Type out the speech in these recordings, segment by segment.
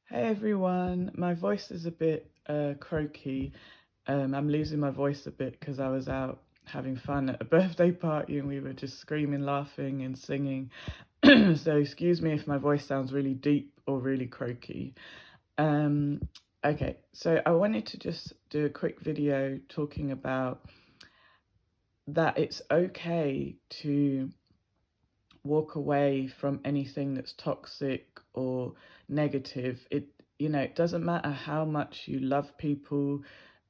Hey everyone, my voice is a bit croaky. I'm losing my voice a bit because I was out having fun at a birthday party and we were just screaming, laughing, and singing. So excuse me if my voice sounds really deep or really croaky. Um, okay, so I wanted to just do a quick video talking about that it's okay to walk away from anything that's toxic or negative. It doesn't matter how much you love people,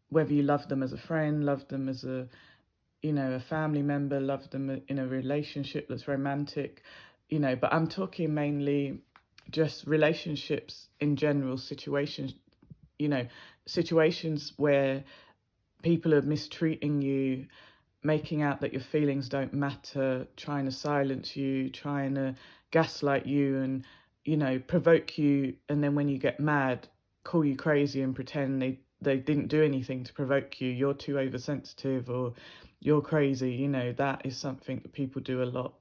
whether you love them as a friend, love them as a family member, love them in a relationship that's romantic, but I'm talking mainly just relationships in general, you know, situations where people are mistreating you, making out that your feelings don't matter, trying to silence you, trying to gaslight you and, provoke you. And then when you get mad, call you crazy and pretend they didn't do anything to provoke you. You're too oversensitive or you're crazy. That is something that people do a lot.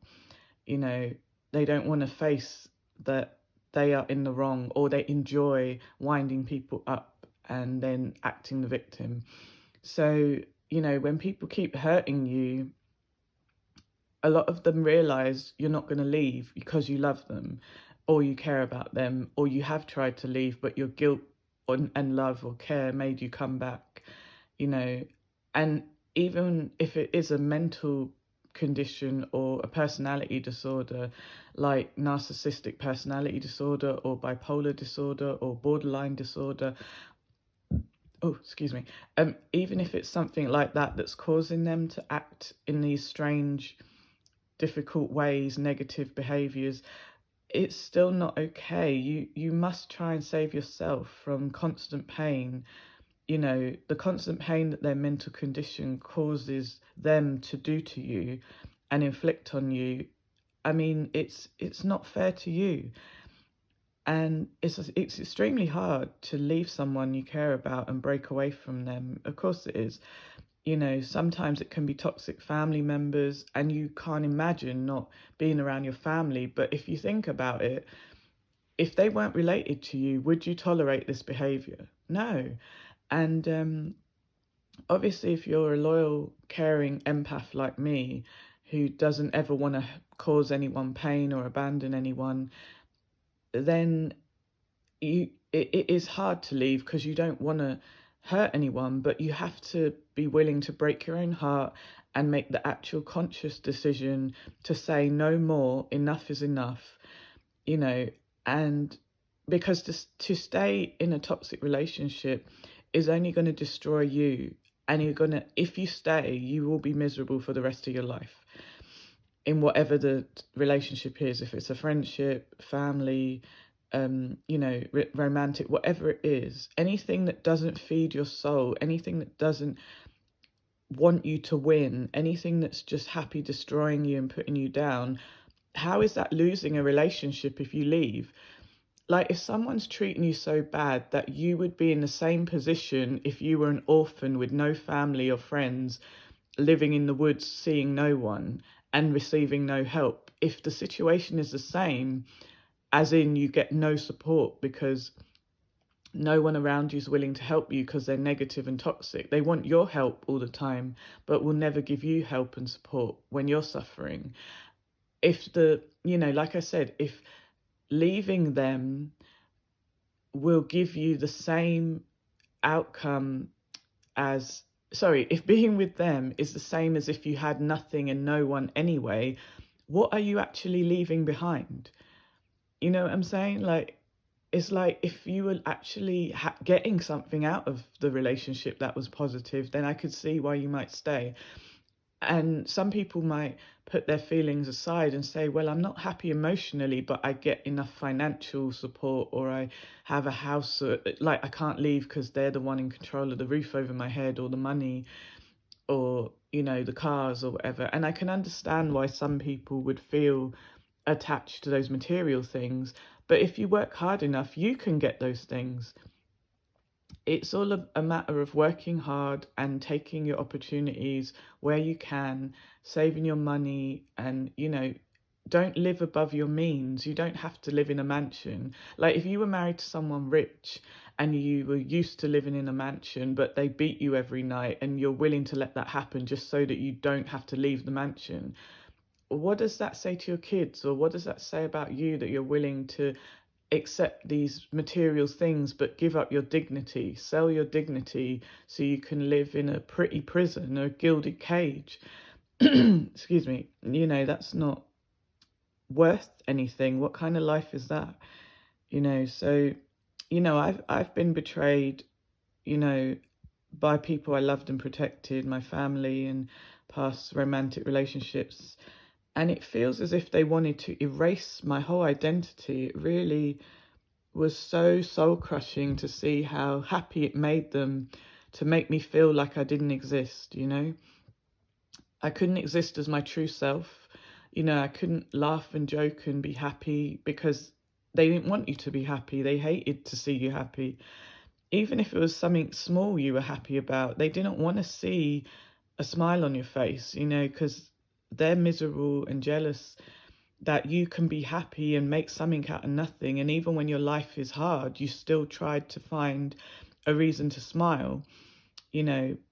You know, they don't want to face that they are in the wrong, or they enjoy winding people up and then acting the victim. So, when people keep hurting you, a lot of them realize you're not going to leave because you love them or you care about them, or you have tried to leave, but your guilt and love or care made you come back, you know. And even if it is a mental condition or a personality disorder, like narcissistic personality disorder or bipolar disorder or borderline disorder, oh, excuse me, even if it's something like that that's causing them to act in these strange, difficult ways, negative behaviors, it's still not okay. You must try and save yourself from constant pain. The constant pain that their mental condition causes them to do to you and inflict on you. I mean, it's not fair to you. And it's extremely hard to leave someone you care about and break away from them. Of course it is. Sometimes it can be toxic family members, and you can't imagine not being around your family. But if you think about it, if they weren't related to you, would you tolerate this behavior? No. And obviously, if you're a loyal, caring empath like me, who doesn't ever want to cause anyone pain or abandon anyone, then it is hard to leave because you don't want to hurt anyone, but you have to be willing to break your own heart and make the actual conscious decision to say no more, enough is enough, you know. And because to stay in a toxic relationship is only going to destroy you, and if you stay, you will be miserable for the rest of your life in whatever the relationship is, if it's a friendship, family, romantic, whatever it is. Anything that doesn't feed your soul, anything that doesn't want you to win, anything that's just happy destroying you and putting you down, how is that losing a relationship if you leave? Like, if someone's treating you so bad that you would be in the same position if you were an orphan with no family or friends, living in the woods, seeing no one and receiving no help, if the situation is the same, as in you get no support because no one around you is willing to help you because they're negative and toxic. They want your help all the time, but will never give you help and support when you're suffering. Like I said, if leaving them will give you the same outcome as, sorry, if being with them is the same as if you had nothing and no one anyway, what are you actually leaving behind? You know what I'm saying? Like, it's like if you were actually getting something out of the relationship that was positive, then I could see why you might stay. And some people might put their feelings aside and say, well, I'm not happy emotionally, but I get enough financial support, or I have a house, like I can't leave because they're the one in control of the roof over my head, or the money, or, the cars or whatever. And I can understand why some people would feel attached to those material things. But if you work hard enough, you can get those things. It's all a matter of working hard and taking your opportunities where you can, saving your money, and, don't live above your means. You don't have to live in a mansion. Like if you were married to someone rich and you were used to living in a mansion, but they beat you every night and you're willing to let that happen just so that you don't have to leave the mansion, what does that say to your kids? Or what does that say about you, that you're willing to accept these material things but give up your dignity, sell your dignity so you can live in a pretty prison or a gilded cage? Excuse me. That's not worth anything. What kind of life is that? So I've been betrayed, you know by people I loved and protected, my family and past romantic relationships, and it feels as if they wanted to erase my whole identity. It really was so soul crushing to see how happy it made them to make me feel like I didn't exist. I couldn't exist as my true self. I couldn't laugh and joke and be happy because they didn't want you to be happy. They hated to see you happy. Even if it was something small you were happy about, they didn't want to see a smile on your face, because they're miserable and jealous that you can be happy and make something out of nothing. And even when your life is hard, you still tried to find a reason to smile.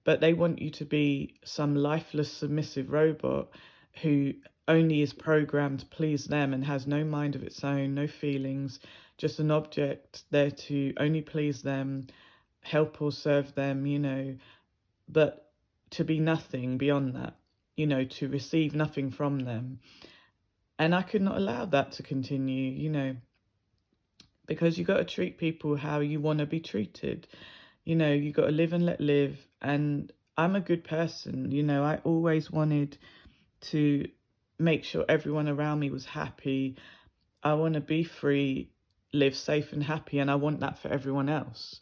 But they want you to be some lifeless, submissive robot who only is programmed to please them and has no mind of its own, no feelings, just an object there to only please them, help or serve them, but to be nothing beyond that, to receive nothing from them. And I could not allow that to continue, because you got to treat people how you want to be treated. You got to live and let live. And I'm a good person. I always wanted to make sure everyone around me was happy. I want to be free, live safe and happy. And I want that for everyone else.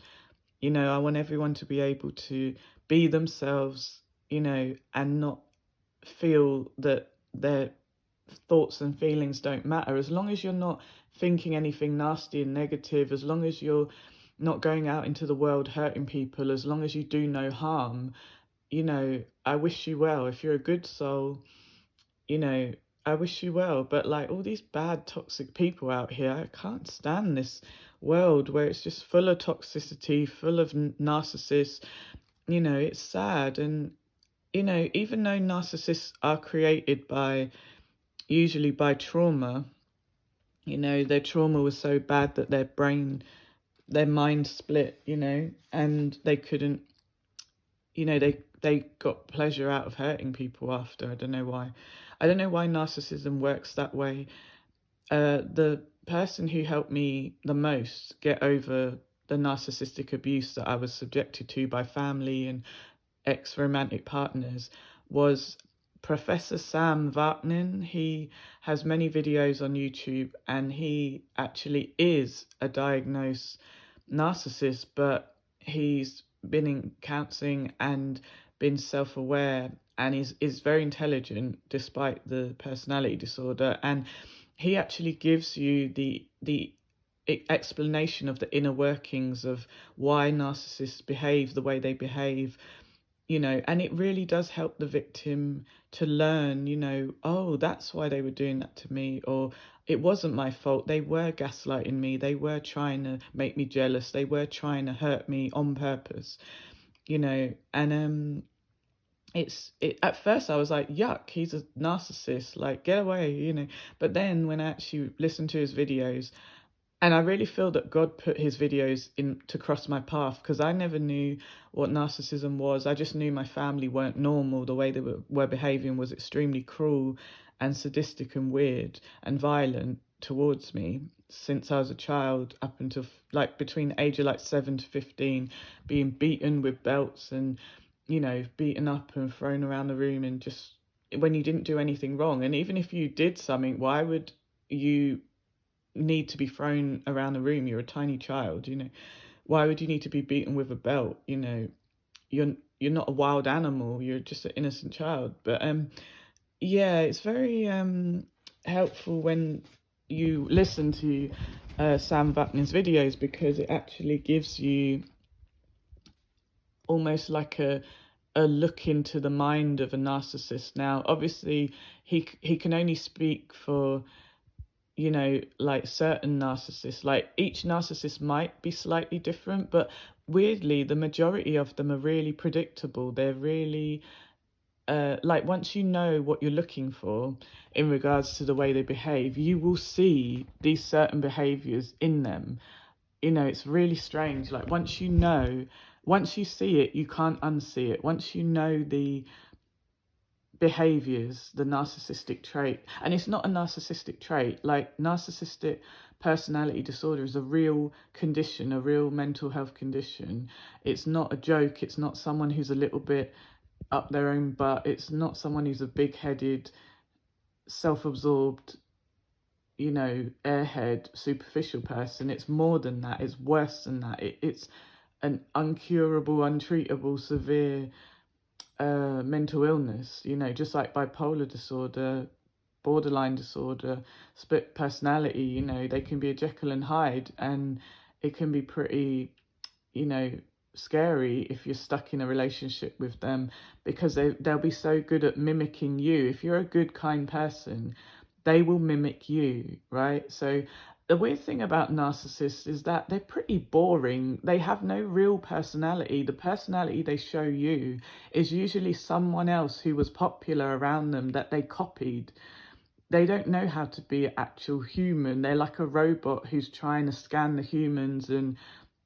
I want everyone to be able to be themselves, and not feel that their thoughts and feelings don't matter. As long as you're not thinking anything nasty and negative, as long as you're not going out into the world hurting people, as long as you do no harm, I wish you well. If you're a good soul, I wish you well. But like all these bad, toxic people out here, I can't stand this world where it's just full of toxicity, full of narcissists. It's sad. And, even though narcissists are created usually by trauma, their trauma was so bad that their mind split, and they couldn't, they got pleasure out of hurting people after. I don't know why. I don't know why narcissism works that way. The person who helped me the most get over the narcissistic abuse that I was subjected to by family and ex-romantic partners was Professor Sam Vaknin. He has many videos on YouTube, and he actually is a diagnosed narcissist, but he's been in counseling and been self-aware, and is very intelligent despite the personality disorder. And he actually gives you the explanation of the inner workings of why narcissists behave the way they behave, and it really does help the victim to learn, oh, that's why they were doing that to me, or it wasn't my fault. They were gaslighting me. They were trying to make me jealous. They were trying to hurt me on purpose, and at first I was like, yuck, he's a narcissist, like, get away. But then when I actually listened to his videos, and I really feel that God put his videos in to cross my path, because I never knew what narcissism was. I just knew my family weren't normal. The way they were behaving was extremely cruel and sadistic and weird and violent towards me since I was a child, up until like between the age of like 7 to 15, being beaten with belts and, beaten up and thrown around the room, and just when you didn't do anything wrong. And even if you did something, why would you need to be thrown around the room? You're a tiny child, why would you need to be beaten with a belt? You're not a wild animal, you're just an innocent child. But yeah, it's very helpful when you listen to Sam Vaknin's videos, because it actually gives you almost like a a look into the mind of a narcissist. Now, obviously, he can only speak for, you know, like certain narcissists. Like each narcissist might be slightly different, but weirdly, the majority of them are really predictable. They're really like once you know what you're looking for in regards to the way they behave, you will see these certain behaviors in them. You know, it's really strange. Like once you know, once you see it, you can't unsee it. Once you know the behaviors, the narcissistic trait, and it's not a narcissistic trait, like narcissistic personality disorder is a real condition, a real mental health condition. It's not a joke. It's not someone who's a little bit up their own butt. It's not someone who's a big-headed, self-absorbed, you know, airhead, superficial person. It's more than that. It's worse than that. It's an uncurable, untreatable, severe mental illness, you know, just like bipolar disorder, borderline disorder, split personality. You know, they can be a Jekyll and Hyde, and it can be pretty, you know, scary if you're stuck in a relationship with them, because they'll be so good at mimicking you. If you're a good, kind person, they will mimic you, right? So the weird thing about narcissists is that they're pretty boring. They have no real personality. The personality they show you is usually someone else who was popular around them that they copied. They don't know how to be an actual human. They're like a robot who's trying to scan the humans, and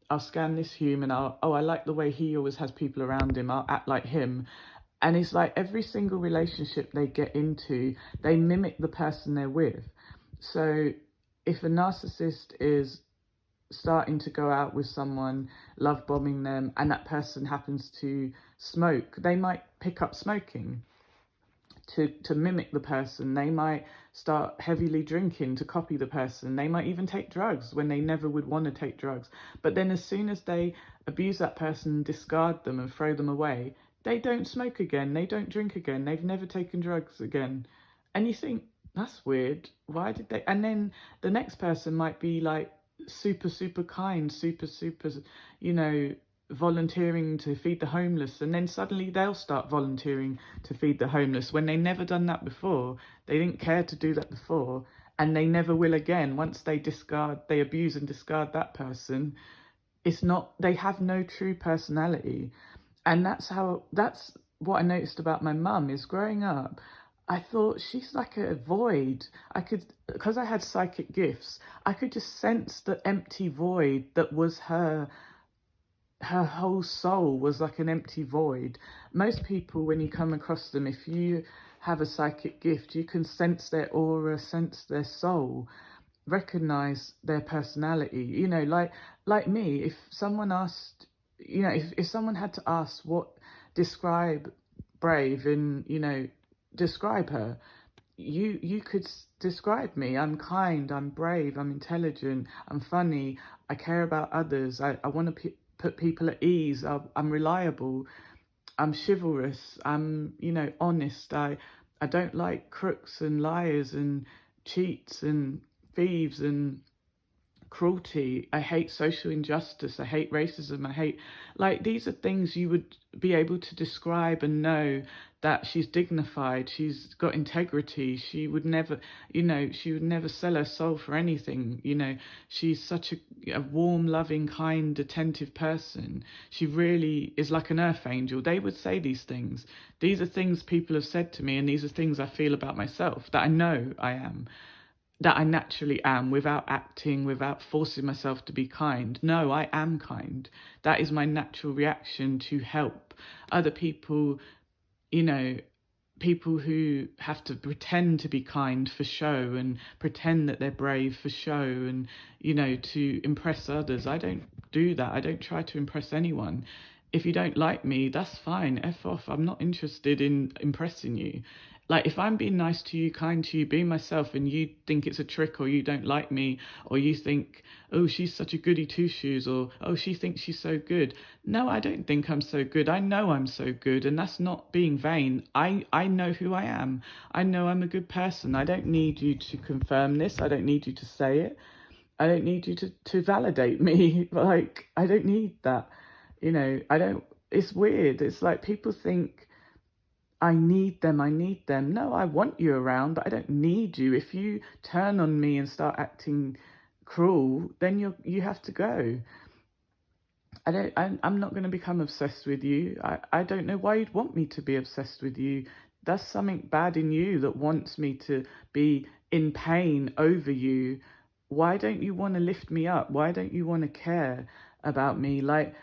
I'll scan this human. I like the way he always has people around him. I'll act like him. And it's like every single relationship they get into, they mimic the person they're with. So if a narcissist is starting to go out with someone, love bombing them, and that person happens to smoke, they might pick up smoking to mimic the person. They might start heavily drinking to copy the person. They might even take drugs when they never would want to take drugs. But then as soon as they abuse that person, discard them and throw them away, they don't smoke again. They don't drink again. They've never taken drugs again. And you think, that's weird. Why did they? And then the next person might be like super, super kind, super, super, you know, volunteering to feed the homeless, and then suddenly they'll start volunteering to feed the homeless when they never done that before. They didn't care to do that before, and they never will again. Once they abuse and discard that person, it's not, they have no true personality. And that's what I noticed about my mum. Is growing up, I thought she's like a void. Because I had psychic gifts, I could just sense the empty void that was her. Her whole soul was like an empty void. Most people, when you come across them, if you have a psychic gift, you can sense their aura, sense their soul, recognize their personality. You know, like me, if someone asked, you know, if someone had to ask describe Brave, and, you know, describe her, you could describe me. I'm kind, I'm brave, I'm intelligent, I'm funny, I care about others, I want to put people at ease, I'm reliable, I'm chivalrous, I'm, you know, honest, I don't like crooks and liars and cheats and thieves and cruelty. I hate social injustice. I hate racism. I hate, like, these are things you would be able to describe and know that she's dignified, she's got integrity, she would never, you know, she would never sell her soul for anything. You know, she's such a warm, loving, kind, attentive person. She really is like an earth angel. They would say these things. These are things people have said to me, and these are things I feel about myself, that I know I am, that I naturally am, without acting, without forcing myself to be kind. No, I am kind. That is my natural reaction to help other people. You know, people who have to pretend to be kind for show, and pretend that they're brave for show, and, you know, to impress others. I don't do that. I don't try to impress anyone. If you don't like me, that's fine. F off. I'm not interested in impressing you. Like, if I'm being nice to you, kind to you, being myself, and you think it's a trick, or you don't like me, or you think, oh, she's such a goody two-shoes, or, oh, she thinks she's so good. No, I don't think I'm so good. I know I'm so good, and that's not being vain. I know who I am. I know I'm a good person. I don't need you to confirm this. I don't need you to say it. I don't need you to validate me. Like, I don't need that. You know, I don't it's weird. It's like people think I need them, I need them. No, I want you around, but I don't need you. If you turn on me and start acting cruel, then you have to go. I'm not going to become obsessed with you. I don't know why you'd want me to be obsessed with you. That's something bad in you that wants me to be in pain over you. Why don't you want to lift me up? Why don't you want to care about me? Like,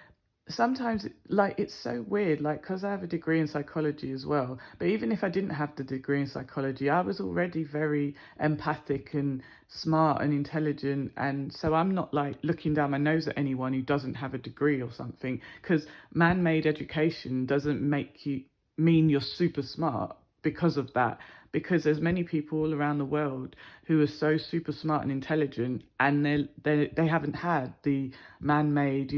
sometimes, like, it's so weird, like, because I have a degree in psychology as well, but even if I didn't have the degree in psychology, I was already very empathic and smart and intelligent, and so I'm not like looking down my nose at anyone who doesn't have a degree or something, because man-made education doesn't make you mean you're super smart because of that, because there's many people all around the world who are so super smart and intelligent, and they haven't had the man-made,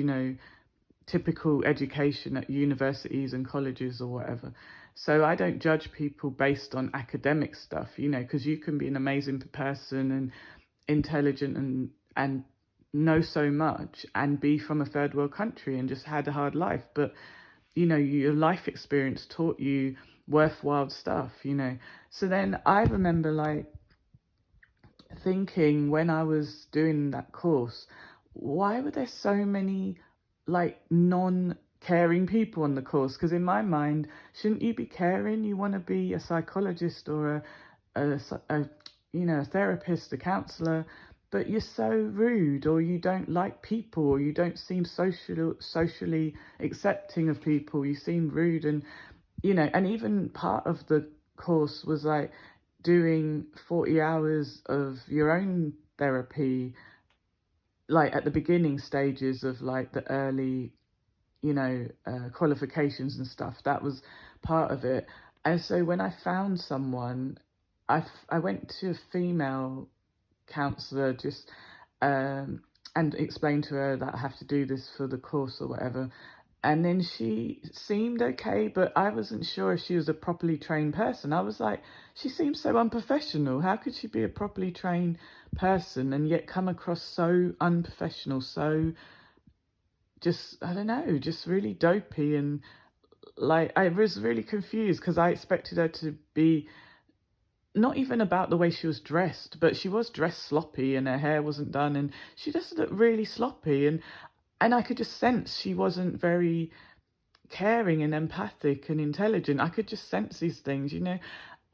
typical education at universities and colleges or whatever. So I don't judge people based on academic stuff, because you can be an amazing person and intelligent and know so much and be from a third world country and just had a hard life. But, your life experience taught you worthwhile stuff. So then I remember like thinking when I was doing that course, why were there so many like non-caring people on the course? Because in my mind, shouldn't you be caring? You want to be a psychologist or a therapist, a counselor, but you're so rude, or you don't like people, or you don't seem socially accepting of people. You seem rude, and and even part of the course was like doing 40 hours of your own therapy, like at the beginning stages of like the early, qualifications and stuff. That was part of it. And so when I found someone, I went to a female counselor just and explained to her that I have to do this for the course or whatever. And then she seemed okay, but I wasn't sure if she was a properly trained person. I was like, she seems so unprofessional. How could she be a properly trained person and yet come across so unprofessional, so just, I don't know, just really dopey? And like, I was really confused because I expected her to be not even about the way she was dressed, but she was dressed sloppy and her hair wasn't done and she just looked really sloppy. And I could just sense she wasn't very caring and empathic and intelligent. I could just sense these things.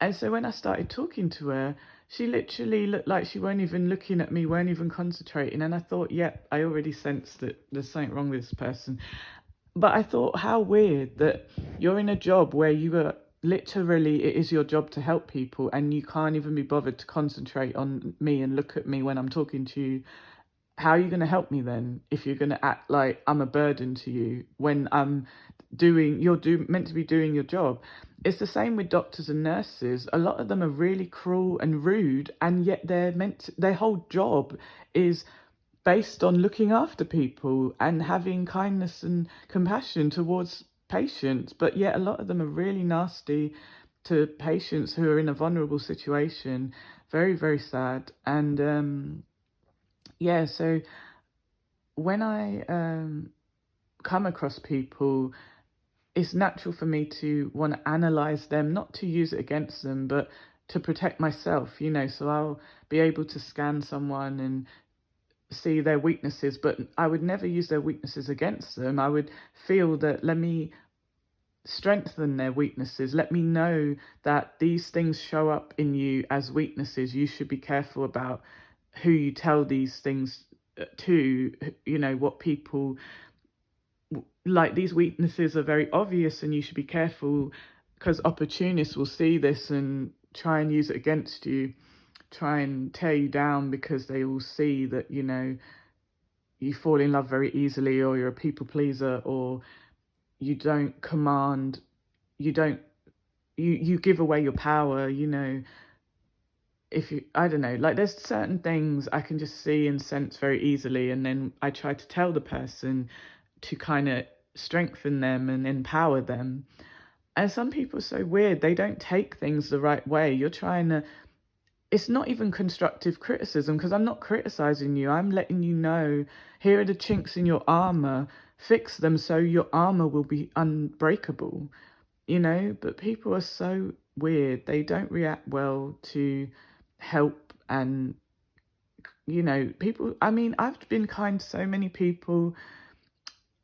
And so when I started talking to her, she literally looked like she weren't even looking at me, weren't even concentrating. And I thought, yep, I already sensed that there's something wrong with this person. But I thought, how weird that you're in a job where you are literally, it is your job to help people, and you can't even be bothered to concentrate on me and look at me when I'm talking to you. How are you going to help me then if you're going to act like I'm a burden to you when I'm meant to be doing your job? It's the same with doctors and nurses. A lot of them are really cruel and rude, and yet their whole job is based on looking after people and having kindness and compassion towards patients. But yet a lot of them are really nasty to patients who are in a vulnerable situation. Very, very sad. And yeah, so when I come across people, it's natural for me to want to analyze them, not to use it against them, but to protect myself, so I'll be able to scan someone and see their weaknesses, but I would never use their weaknesses against them. I would feel that, let me strengthen their weaknesses. Let me know that these things show up in you as weaknesses. You should be careful about who you tell these things to, what people like. These weaknesses are very obvious and you should be careful, because opportunists will see this and try and use it against you, try and tear you down, because they will see that, you fall in love very easily, or you're a people pleaser, or you don't command, you give away your power, if you, I don't know, like there's certain things I can just see and sense very easily, and then I try to tell the person to kind of strengthen them and empower them. And some people are so weird, they don't take things the right way. You're trying to, it's not even constructive criticism, because I'm not criticizing you. I'm letting you know, here are the chinks in your armor. fix them so your armor will be unbreakable, but people are so weird. They don't react well to help. And people, I mean, I've been kind to so many people,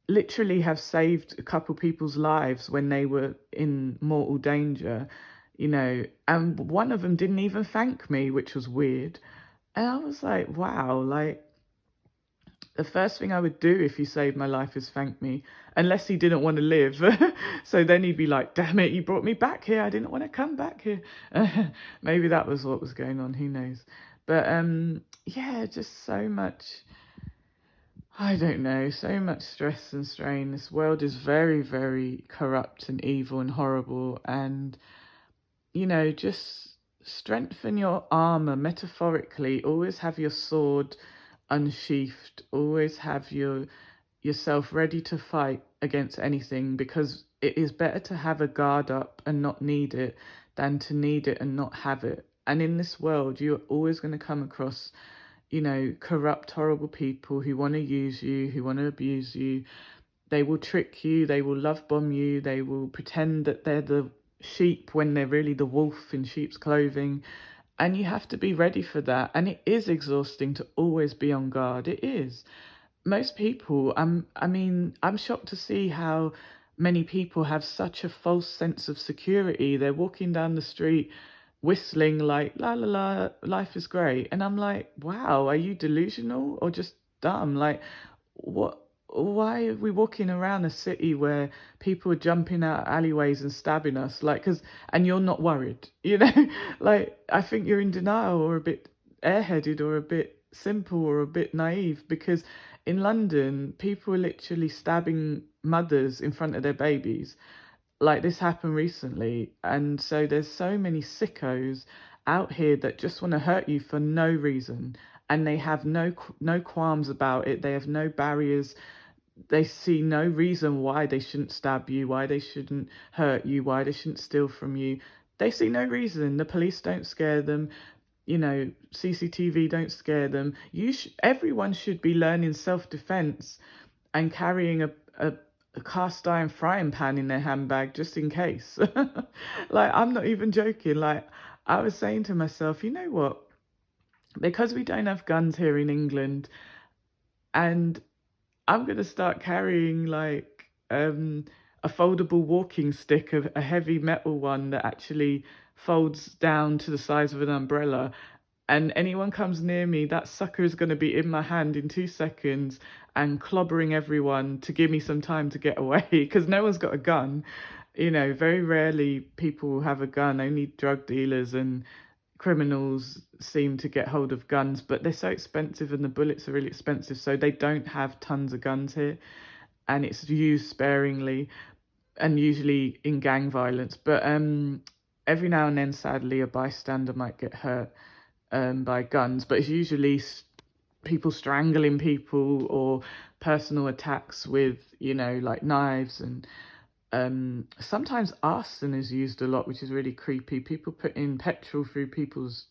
literally have saved a couple people's lives when they were in mortal danger, and one of them didn't even thank me, which was weird. And I was like, wow, like, the first thing I would do if you saved my life is thank me, unless he didn't want to live. So then he'd be like, damn it, you brought me back here. I didn't want to come back here. Maybe that was what was going on. Who knows? But yeah, just so much, I don't know, so much stress and strain. This world is very, very corrupt and evil and horrible. And, just strengthen your armor metaphorically. Always have your sword unsheathed. Always have yourself ready to fight against anything, because it is better to have a guard up and not need it than to need it and not have it. And in this world, you're always going to come across, corrupt, horrible people who want to use you, who want to abuse you. They will trick you. They will love bomb you. They will pretend that they're the sheep when they're really the wolf in sheep's clothing. And you have to be ready for that. And it is exhausting to always be on guard. It is. Most people, I'm shocked to see how many people have such a false sense of security. They're walking down the street whistling like, la la la, life is great. And I'm like, wow, are you delusional or just dumb? Like, what? Why are we walking around a city where people are jumping out alleyways and stabbing us? Like, and you're not worried, Like, I think you're in denial, or a bit airheaded, or a bit simple, or a bit naive, because in London, people are literally stabbing mothers in front of their babies. Like, this happened recently. And so there's so many sickos out here that just want to hurt you for no reason. And they have no qualms about it. They have no barriers. They see no reason why they shouldn't stab you, why they shouldn't hurt you, why they shouldn't steal from you. They see no reason. The police don't scare them. CCTV don't scare them. Everyone should be learning self-defense and carrying a cast iron frying pan in their handbag just in case. Like, I'm not even joking. Like, I was saying to myself, you know what? Because we don't have guns here in England, and I'm going to start carrying like a foldable walking stick, a heavy metal one that actually folds down to the size of an umbrella. And anyone comes near me, that sucker is going to be in my hand in 2 seconds and clobbering everyone to give me some time to get away, because no one's got a gun. Very rarely people have a gun. Only drug dealers and criminals seem to get hold of guns, but they're so expensive and the bullets are really expensive, so they don't have tons of guns here, and it's used sparingly and usually in gang violence. But every now and then, sadly, a bystander might get hurt by guns, but it's usually people strangling people or personal attacks with, like knives. And sometimes arson is used a lot, which is really creepy. People putting petrol through people's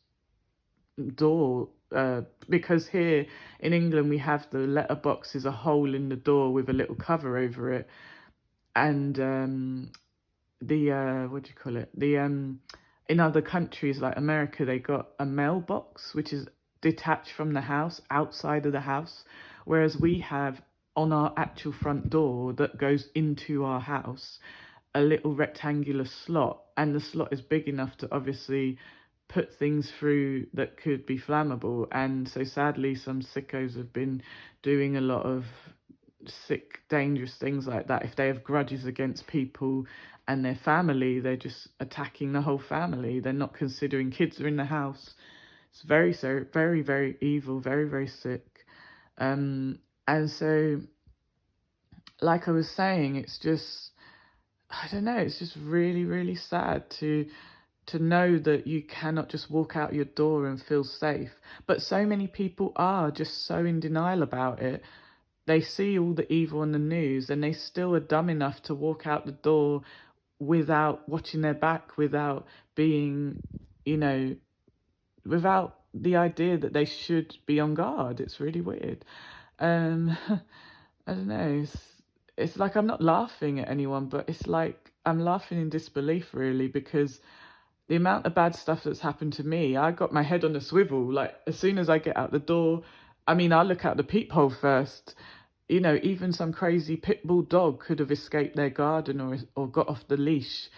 door, because here in England we have the letterbox is a hole in the door with a little cover over it. And the what do you call it, the in other countries like America, they got a mailbox which is detached from the house, outside of the house, whereas we have on our actual front door that goes into our house a little rectangular slot, and the slot is big enough to obviously put things through that could be flammable. And so sadly, some sickos have been doing a lot of sick, dangerous things like that. If they have grudges against people and their family, they're just attacking the whole family. They're not considering kids are in the house. It's very, so very, very evil, very, very sick. And so, like I was saying, it's just, I don't know, it's just really, really sad to know that you cannot just walk out your door and feel safe. But so many people are just so in denial about it. They see all the evil on the news and they still are dumb enough to walk out the door without watching their back, without being, without the idea that they should be on guard. It's really weird. I don't know. it's like I'm not laughing at anyone, but it's like I'm laughing in disbelief, really, because the amount of bad stuff that's happened to me, I got my head on a swivel. Like, as soon as I get out the door, I mean, I look out the peephole first. You know, even some crazy pit bull dog could have escaped their garden or got off the leash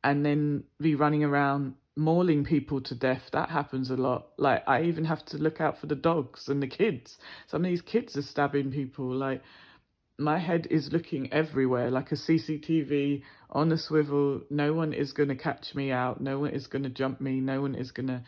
and then be running around mauling people to death. That happens a lot. Like, I even have to look out for the dogs and the kids. Some of these kids are stabbing people. Like, my head is looking everywhere like a CCTV on a swivel. No one is going to catch me out. No one is going to jump me. No one is going to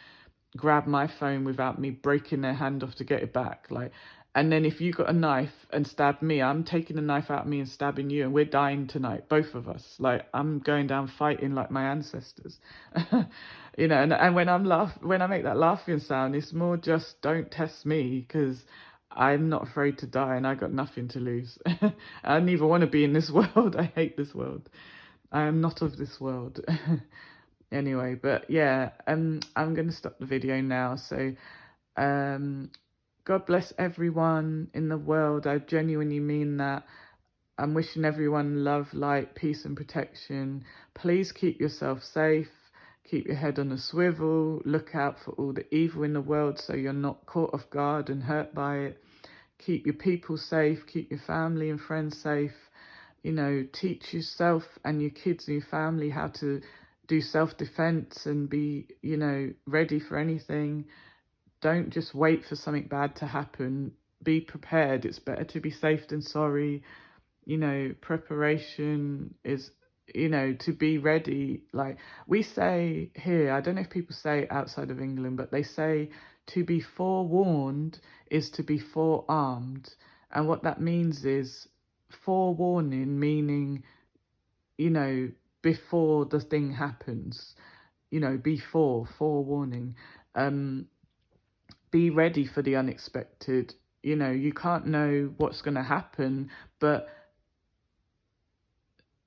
grab my phone without me breaking their hand off to get it back. Like, and then if you got a knife and stab me, I'm taking the knife out of me and stabbing you, and we're dying tonight, both of us. Like, I'm going down fighting like my ancestors. You know, and when when I make that laughing sound, it's more just don't test me, because I'm not afraid to die and I got nothing to lose. I don't even want to be in this world. I hate this world. I am not of this world. Anyway, but yeah, I'm going to stop the video now. So, God bless everyone in the world. I genuinely mean that. I'm wishing everyone love, light, peace and protection. Please keep yourself safe. Keep your head on a swivel. Look out for all the evil in the world so you're not caught off guard and hurt by it. Keep your people safe. Keep your family and friends safe. You know, teach yourself and your kids and your family how to do self-defense and be, you know, ready for anything. Don't just wait for something bad to happen. Be prepared. It's better to be safe than sorry. You know, preparation is, you know, to be ready. Like we say here, I don't know if people say it outside of England, but they say to be forewarned is to be forearmed. And what that means is forewarning, meaning, you know, before the thing happens, you know, before, forewarning. Be ready for the unexpected. You know, you can't know what's going to happen, but,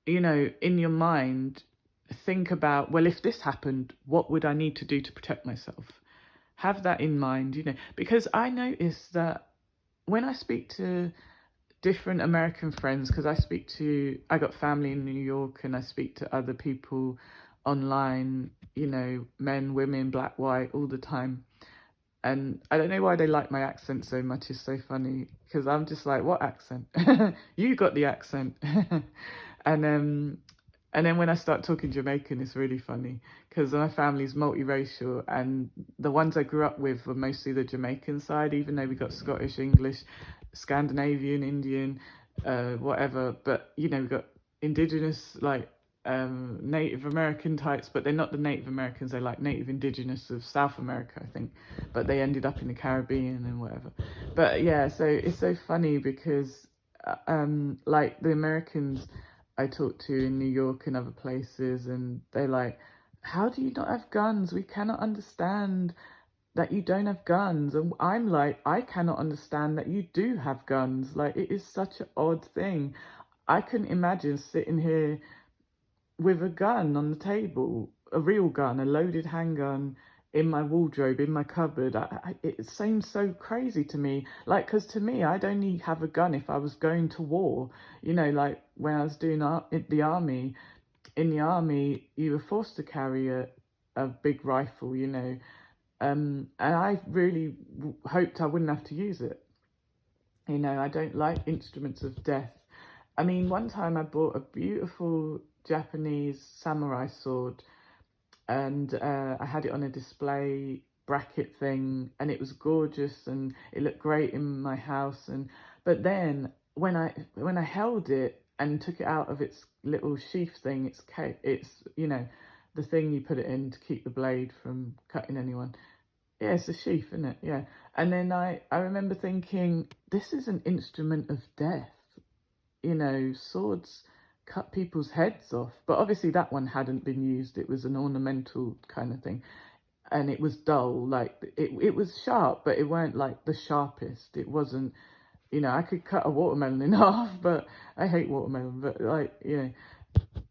you know, in your mind, think about, well, if this happened, what would I need to do to protect myself? Have that in mind, you know, because I notice that when I speak to different American friends, because I got family in New York and I speak to other people online, you know, men, women, black, white, all the time. And I don't know why they like my accent so much. It's so funny because I'm just like, what accent? You got the accent. And then when I start talking Jamaican, it's really funny because my family's multiracial, and the ones I grew up with were mostly the Jamaican side, even though we got Scottish, English, Scandinavian, Indian, whatever. But, you know, we got indigenous, like Native American types, but they're not the Native Americans. They're like Native Indigenous of South America, I think. But they ended up in the Caribbean and whatever. But yeah, so it's so funny because like the Americans I talk to in New York and other places, and they're like, how do you not have guns? We cannot understand that you don't have guns. And I'm like, I cannot understand that you do have guns. Like, it is such an odd thing. I couldn't imagine sitting here with a gun on the table, a real gun, a loaded handgun in my wardrobe, in my cupboard. It seems so crazy to me. Like, because to me, I'd only have a gun if I was going to war. You know, like when I was doing the army. In the army, you were forced to carry a big rifle, you know. And I really hoped I wouldn't have to use it. You know, I don't like instruments of death. I mean, one time I bought a beautiful Japanese samurai sword, and I had it on a display bracket thing, and it was gorgeous and it looked great in my house. And but then when I held it and took it out of its little sheath thing, it's you know, the thing you put it in to keep the blade from cutting anyone. Yeah, it's a sheath, isn't it? Yeah. And then I remember thinking, this is an instrument of death. You know, swords cut people's heads off. But obviously that one hadn't been used. It was an ornamental kind of thing. And it was dull. Like, it was sharp, but it weren't like the sharpest. It wasn't, you know, I could cut a watermelon in half, but I hate watermelon. But like, you know,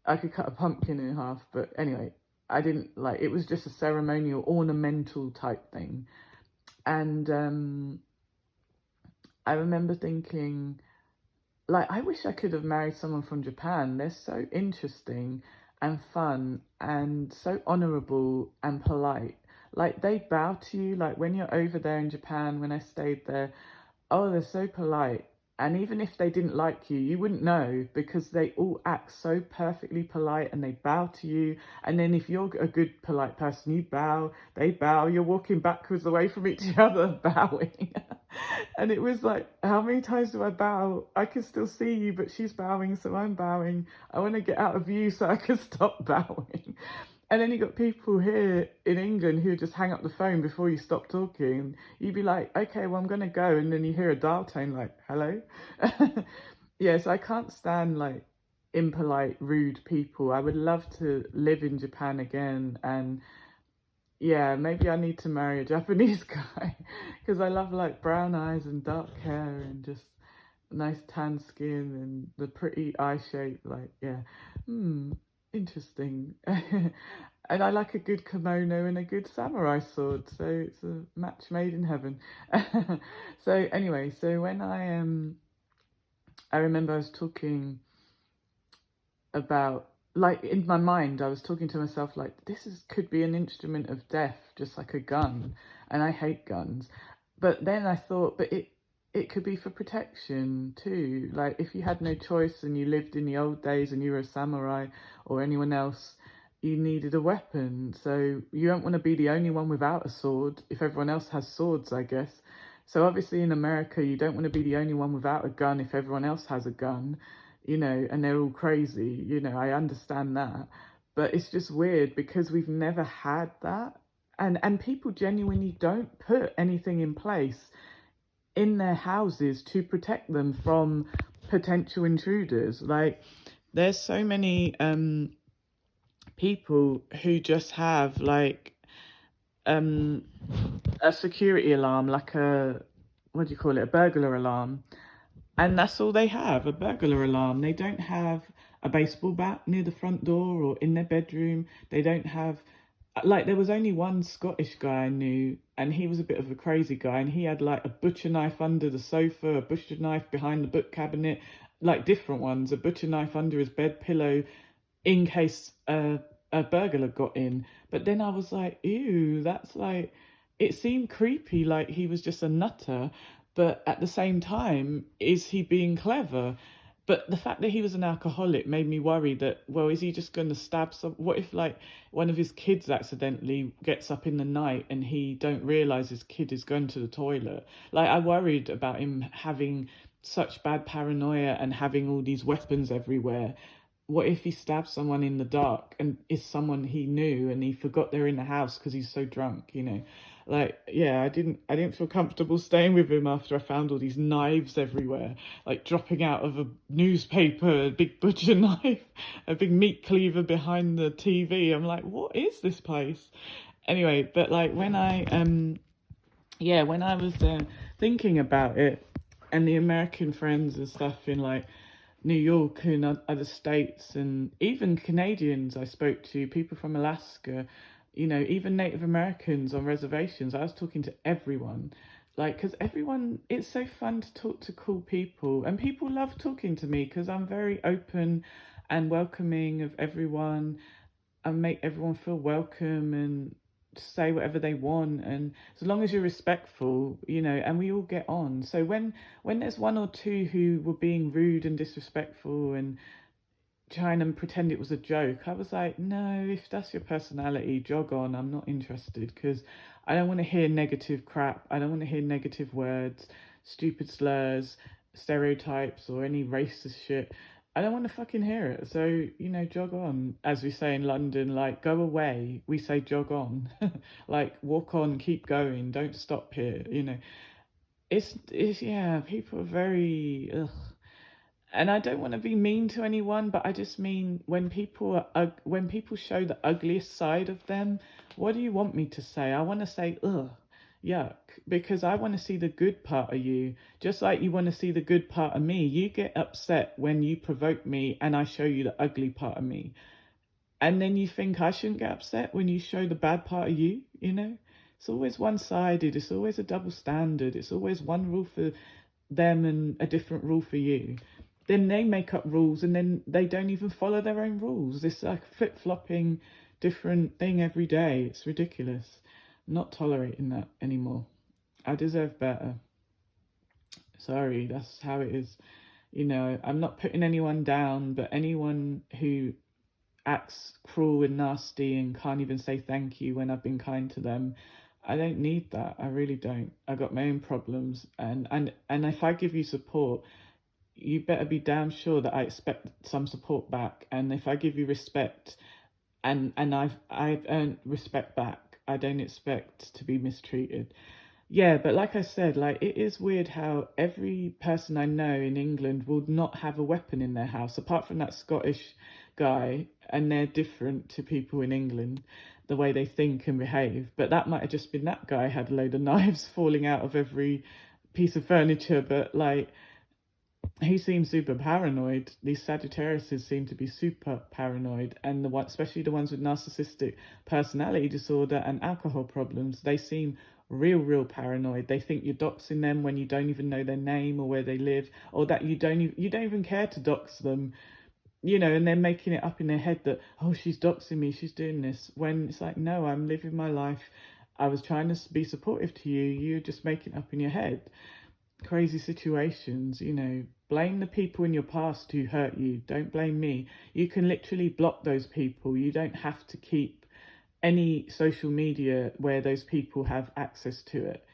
I could cut a pumpkin in half. But anyway, I didn't like, it was just a ceremonial, ornamental type thing. And I remember thinking, like, I wish I could have married someone from Japan. They're so interesting and fun and so honorable and polite. Like, they bow to you. Like, when you're over there in Japan, when I stayed there, oh, they're so polite. And even if they didn't like you, you wouldn't know because they all act so perfectly polite and they bow to you. And then if you're a good, polite person, you bow, they bow, you're walking backwards away from each other, bowing. And it was like, how many times do I bow? I can still see you, but she's bowing, so I'm bowing. I want to get out of view so I can stop bowing. And then you got people here in England who just hang up the phone before you stop talking. You'd be like, okay, well, I'm going to go. And then you hear a dial tone like, hello? Yeah, so I can't stand like impolite, rude people. I would love to live in Japan again. And yeah, maybe I need to marry a Japanese guy because I love like brown eyes and dark hair and just nice tan skin and the pretty eye shape. Like, yeah, interesting. And I like a good kimono and a good samurai sword, so it's a match made in heaven. So anyway, so when I remember I was talking about, like, in my mind I was talking to myself like, this is could be an instrument of death, just like a gun, and I hate guns. But then I thought, but it could be for protection too. Like, if you had no choice and you lived in the old days and you were a samurai or anyone else, you needed a weapon. So you don't want to be the only one without a sword if everyone else has swords, I guess. So obviously in America, you don't want to be the only one without a gun if everyone else has a gun, and they're all crazy. I understand that. But it's just weird because we've never had that. And people genuinely don't put anything in place in their houses to protect them from potential intruders. Like, there's so many people who just have like a security alarm, like a, what do you call it, a burglar alarm, and that's all they have, a burglar alarm. They don't have a baseball bat near the front door or in their bedroom. They don't have, like, there was only one Scottish guy I knew, and he was a bit of a crazy guy, and he had like a butcher knife under the sofa, a butcher knife behind the book cabinet, like different ones, a butcher knife under his bed pillow in case a burglar got in. But then I was like, ew, that's like, it seemed creepy, like he was just a nutter. But at the same time, is he being clever? But the fact that he was an alcoholic made me worry that, well, is he just going to stab some? What if like one of his kids accidentally gets up in the night and he don't realize his kid is going to the toilet? Like, I worried about him having such bad paranoia and having all these weapons everywhere. What if he stabs someone in the dark and is someone he knew and he forgot they're in the house because he's so drunk? Like, yeah, I didn't feel comfortable staying with him after I found all these knives everywhere, like dropping out of a newspaper, a big butcher knife, a big meat cleaver behind the TV. I'm like, what is this place? Anyway, but like when I was thinking about it, and the American friends and stuff in like New York and other states, and even Canadians I spoke to, people from Alaska, even Native Americans on reservations. I was talking to everyone, like, because everyone, it's so fun to talk to cool people, and people love talking to me because I'm very open and welcoming of everyone and make everyone feel welcome and say whatever they want, and as long as you're respectful, and we all get on. So when there's one or two who were being rude and disrespectful and trying to pretend it was a joke, I was like, no, if that's your personality, jog on. I'm not interested because I don't want to hear negative crap. I don't want to hear negative words, stupid slurs, stereotypes, or any racist shit. I don't want to fucking hear it. So, jog on. As we say in London, like, go away. We say jog on. Like, walk on, keep going. Don't stop here. Yeah, people are very, ugh. And I don't want to be mean to anyone, but I just mean when people show the ugliest side of them, what do you want me to say? I want to say, ugh, yuck, because I want to see the good part of you, just like you want to see the good part of me. You get upset when you provoke me and I show you the ugly part of me. And then you think I shouldn't get upset when you show the bad part of you? It's always one-sided. It's always a double standard. It's always one rule for them and a different rule for you. then they make up rules and then they don't even follow their own rules. It's like flip-flopping different thing every day. It's ridiculous. I'm not tolerating that anymore. I deserve better. Sorry, that's how it is. You know, I'm not putting anyone down, but anyone who acts cruel and nasty and can't even say thank you when I've been kind to them, I don't need that. I really don't. I got my own problems, and if I give you support, you better be damn sure that I expect some support back. And if I give you respect, and I've earned respect back, I don't expect to be mistreated. Yeah, but like I said, like it is weird how every person I know in England will not have a weapon in their house, apart from that Scottish guy, and they're different to people in England, the way they think and behave. But that might have just been that guy had a load of knives falling out of every piece of furniture, but like he seems super paranoid. These Sagittariuses seem to be super paranoid, and the one, especially the ones with narcissistic personality disorder and alcohol problems, they seem real paranoid. They think you're doxing them when you don't even know their name or where they live, or that you don't even care to dox them, you know, and they're making it up in their head that, oh, she's doxing me, she's doing this, when it's like, no, I'm living my life. I was trying to be supportive to you. You're just making it up in your head. Crazy situations, you know. Blame the people in your past who hurt you. Don't blame me. You can literally block those people. You don't have to keep any social media where those people have access to it.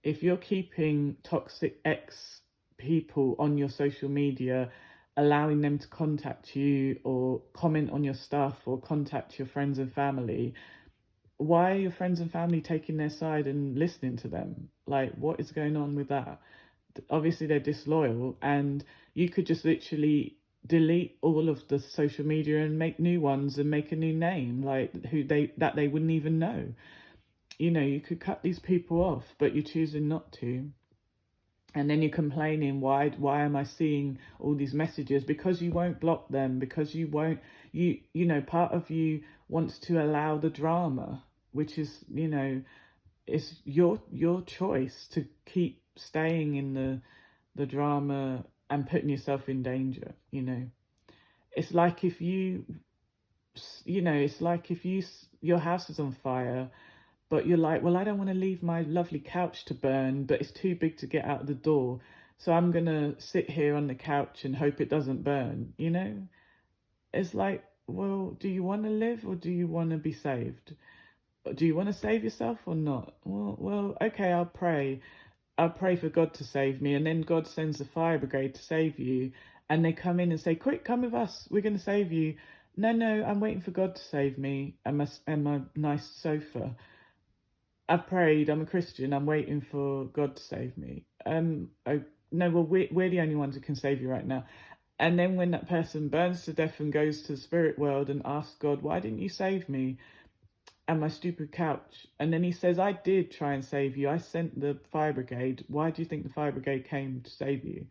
If you're keeping toxic ex people on your social media, allowing them to contact you or comment on your stuff or contact your friends and family, why are your friends and family taking their side and listening to them? Like, what is going on with that? Obviously they're disloyal, and you could just literally delete all of the social media and make new ones and make a new name, like who they wouldn't even know. You know, you could cut these people off, but you're choosing not to. And then you're complaining, why am I seeing all these messages? Because you won't block them, because you won't, you know, part of you wants to allow the drama, which is, you know, it's your choice to keep staying in the drama and putting yourself in danger. You know, it's like if it's like if your house is on fire, but you're like, well, I don't want to leave my lovely couch to burn, but it's too big to get out the door, so I'm gonna sit here on the couch and hope it doesn't burn. You know, it's like, well, do you want to live or do you want to be saved? Do you want to save yourself or not? Well, okay, I'll pray for God to save me, and then God sends the fire brigade to save you, and they come in and say, quick, come with us, we're going to save you. No, I'm waiting for God to save me and my nice sofa. I've prayed, I'm a Christian, I'm waiting for God to save me. Oh, no, well, we're the only ones who can save you right now. And then when that person burns to death and goes to the spirit world and asks God, why didn't you save me and my stupid couch? And then he says, I did try and save you. I sent the fire brigade. Why do you think the fire brigade came to save you?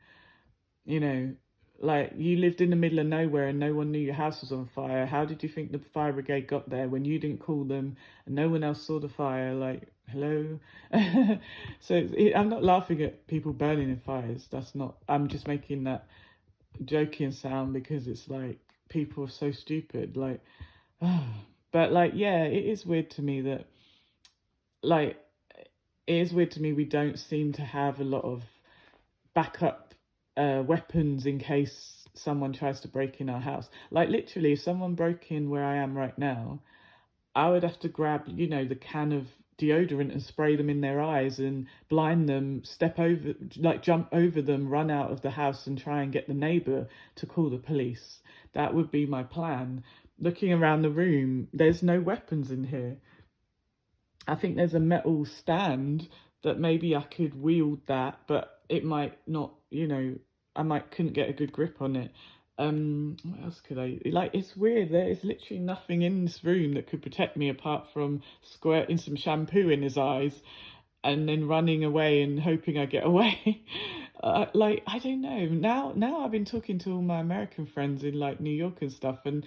You know, like, you lived in the middle of nowhere and no one knew your house was on fire. How did you think the fire brigade got there when you didn't call them and no one else saw the fire? Like, hello? So I'm not laughing at people burning in fires. That's not, I'm just making that joking sound because it's like, people are so stupid. Like, but like, yeah, it is weird to me that, like, it is weird to me we don't seem to have a lot of backup weapons in case someone tries to break in our house. Like, literally, if someone broke in where I am right now, I would have to grab, you know, the can of deodorant and spray them in their eyes and blind them, step over, like jump over them, run out of the house and try and get the neighbour to call the police. That would be my plan. Looking around the room, there's no weapons in here. I think there's a metal stand that maybe I could wield that, but it might not, you know, couldn't get a good grip on it. What else could I, like, it's weird. There is literally nothing in this room that could protect me apart from squirting some shampoo in his eyes and then running away and hoping I get away. Like, I don't know. Now I've been talking to all my American friends in like New York and stuff, and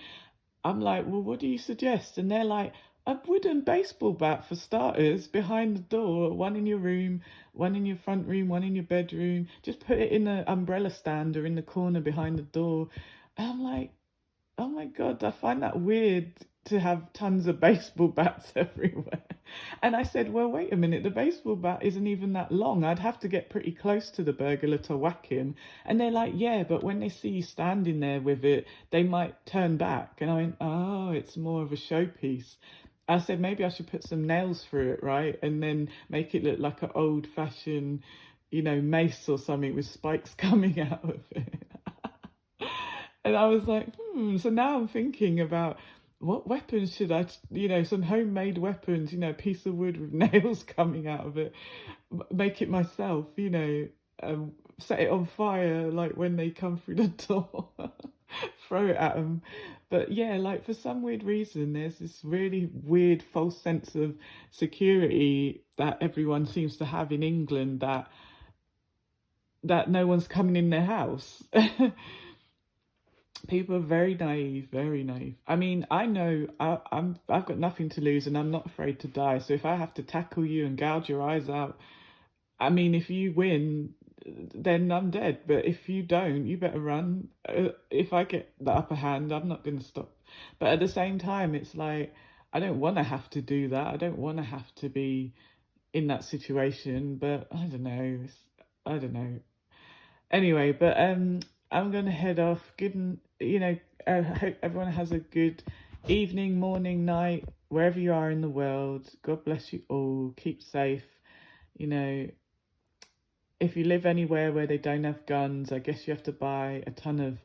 I'm like, well, what do you suggest? And they're like, A wooden baseball bat for starters behind the door, one in your room, one in your front room, one in your bedroom. Just put it in an umbrella stand or in the corner behind the door. And I'm like, oh my God, I find that weird to have tons of baseball bats everywhere. And I said, well, wait a minute, the baseball bat isn't even that long. I'd have to get pretty close to the burglar to whack him. And they're like, yeah, but when they see you standing there with it, they might turn back. And I went, oh, it's more of a showpiece. I said, maybe I should put some nails through it, right? And then make it look like an old fashioned, mace or something with spikes coming out of it. And I was like, so now I'm thinking about what weapons should I, some homemade weapons, a piece of wood with nails coming out of it, make it myself, set it on fire, like when they come through the door, throw it at them. But yeah, like for some weird reason, there's this really weird false sense of security that everyone seems to have in England that no one's coming in their house. People are very naive, very naive. I mean, I know I've got nothing to lose and I'm not afraid to die. So if I have to tackle you and gouge your eyes out, I mean, if you win, then I'm dead. But if you don't, you better run. If I get the upper hand, I'm not going to stop. But at the same time, it's like I don't want to have to do that. I don't want to have to be in that situation. But I don't know. I don't know. Anyway, but I'm gonna head off. I hope everyone has a good evening, morning, night, wherever you are in the world. God bless you all. Keep safe. You know, if you live anywhere where they don't have guns, I guess you have to buy a ton of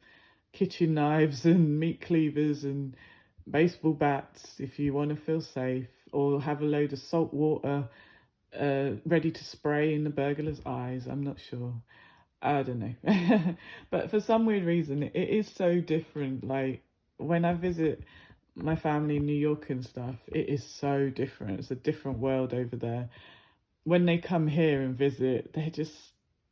kitchen knives and meat cleavers and baseball bats if you want to feel safe, or have a load of salt water ready to spray in the burglar's eyes. I'm not sure. I don't know. But for some weird reason, it is so different. Like when I visit my family in New York and stuff, it is so different. It's a different world over there. When they come here and visit,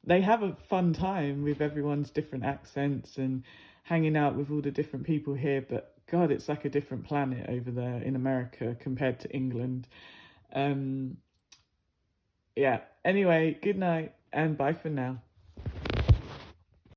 they have a fun time with everyone's different accents and hanging out with all the different people here. But God, it's like a different planet over there in America compared to England. Yeah. Anyway, good night and bye for now.